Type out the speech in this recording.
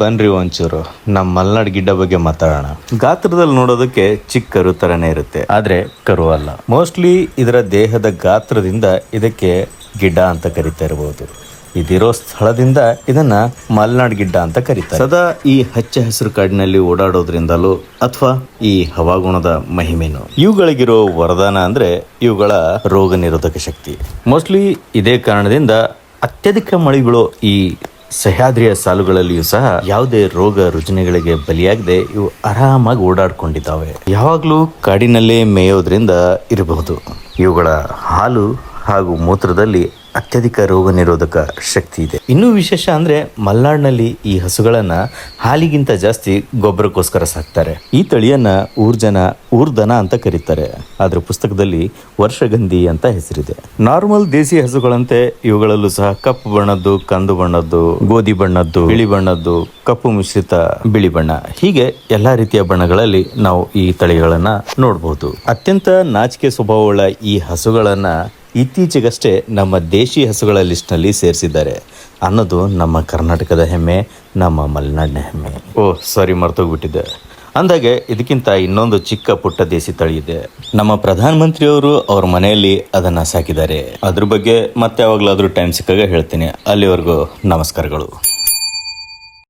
ಬನ್ರಿ ಒಂಚೂರು ನಮ್ಮ ಮಲ್ನಾಡ್ ಗಿಡ್ಡ ಬಗ್ಗೆ ಮಾತಾಡೋಣ. ಗಾತ್ರದಲ್ಲಿ ನೋಡೋದಕ್ಕೆ ಚಿಕ್ಕ ಕರು ತರನೇ ಇರುತ್ತೆ, ಆದ್ರೆ ಕರು ಅಲ್ಲ. ಮೋಸ್ಟ್ಲಿ ಇದರ ದೇಹದ ಗಾತ್ರದಿಂದ ಇದಕ್ಕೆ ಗಿಡ್ಡ ಅಂತ ಕರಿತಾ ಇರಬಹುದು. ಇದಿರೋ ಸ್ಥಳದಿಂದ ಇದನ್ನ ಮಲ್ನಾಡ್ ಗಿಡ್ಡ ಅಂತ ಕರೀತಾರೆ. ಸದಾ ಈ ಹಚ್ಚ ಹಸಿರು ಕಾಡಿನಲ್ಲಿ ಓಡಾಡೋದ್ರಿಂದಲೂ ಅಥವಾ ಈ ಹವಾಗುಣದ ಮಹಿಮೆನು ಇವುಗಳಿಗಿರೋ ವರದಾನ ಅಂದ್ರೆ ಇವುಗಳ ರೋಗ ನಿರೋಧಕ ಶಕ್ತಿ. ಮೋಸ್ಟ್ಲಿ ಇದೇ ಕಾರಣದಿಂದ ಅತ್ಯಧಿಕ ಮಳೆಗಳು ಈ ಸಹ್ಯಾದ್ರಿಯ ಸಾಲುಗಳಲ್ಲಿಯೂ ಸಹ ಯಾವುದೇ ರೋಗ ರುಜಿನಗಳಿಗೆ ಬಲಿಯಾಗದೆ ಇವು ಆರಾಮಾಗಿ ಓಡಾಡ್ಕೊಂಡಿದ್ದಾವೆ. ಯಾವಾಗಲೂ ಕಾಡಿನಲ್ಲೇ ಮೇಯೋದ್ರಿಂದ ಇರಬಹುದು. ಇವುಗಳ ಹಾಲು ಹಾಗೂ ಮೂತ್ರದಲ್ಲಿ ಅತ್ಯಧಿಕ ರೋಗ ನಿರೋಧಕ ಶಕ್ತಿ ಇದೆ. ಇನ್ನೂ ವಿಶೇಷ ಅಂದ್ರೆ ಮಲ್ನಾಡ್ನಲ್ಲಿ ಈ ಹಸುಗಳನ್ನ ಹಾಲಿಗಿಂತ ಜಾಸ್ತಿ ಗೊಬ್ಬರಕ್ಕೋಸ್ಕರ ಸಾಕ್ತಾರೆ. ಈ ತಳಿಯನ್ನ ಊರ್ದನ ಅಂತ ಕರೀತಾರೆ. ಆದ್ರ ಪುಸ್ತಕದಲ್ಲಿ ವರ್ಷಗಂಧಿ ಅಂತ ಹೆಸರಿದೆ. ನಾರ್ಮಲ್ ದೇಸಿ ಹಸುಗಳಂತೆ ಇವುಗಳಲ್ಲೂ ಸಹ ಕಪ್ಪು ಬಣ್ಣದ್ದು, ಕಂದು ಬಣ್ಣದ್ದು, ಗೋಧಿ ಬಣ್ಣದ್ದು, ಬಿಳಿ ಬಣ್ಣದ್ದು, ಕಪ್ಪು ಮಿಶ್ರಿತ ಬಿಳಿ ಬಣ್ಣ, ಹೀಗೆ ಎಲ್ಲಾ ರೀತಿಯ ಬಣ್ಣಗಳಲ್ಲಿ ನಾವು ಈ ತಳಿಗಳನ್ನ ನೋಡಬಹುದು. ಅತ್ಯಂತ ನಾಚಿಕೆ ಸ್ವಭಾವವುಳ್ಳ ಈ ಹಸುಗಳನ್ನ ಇತ್ತೀಚೆಗಷ್ಟೇ ನಮ್ಮ ದೇಶಿ ಹಸುಗಳ ಲಿಸ್ಟ್ನಲ್ಲಿ ಸೇರಿಸಿದ್ದಾರೆ ಅನ್ನೋದು ನಮ್ಮ ಕರ್ನಾಟಕದ ಹೆಮ್ಮೆ, ನಮ್ಮ ಮಲೆನಾಡಿನ ಹೆಮ್ಮೆ. ಸಾರಿ, ಮರ್ತೋಗ್ಬಿಟ್ಟಿದ್ದೆ. ಅಂದಾಗೆ ಇದಕ್ಕಿಂತ ಇನ್ನೊಂದು ಚಿಕ್ಕ ಪುಟ್ಟ ದೇಸಿ ತಳಿ ಇದೆ. ನಮ್ಮ ಪ್ರಧಾನಮಂತ್ರಿಯವರು ಅವ್ರ ಮನೆಯಲ್ಲಿ ಅದನ್ನ ಸಾಕಿದ್ದಾರೆ. ಅದ್ರ ಬಗ್ಗೆ ಮತ್ತೆ ಯಾವಾಗಲಾದ್ರೂ ಟೈಮ್ ಸಿಕ್ಕಾಗ ಹೇಳ್ತೀನಿ. ಅಲ್ಲಿವರೆಗೂ ನಮಸ್ಕಾರಗಳು.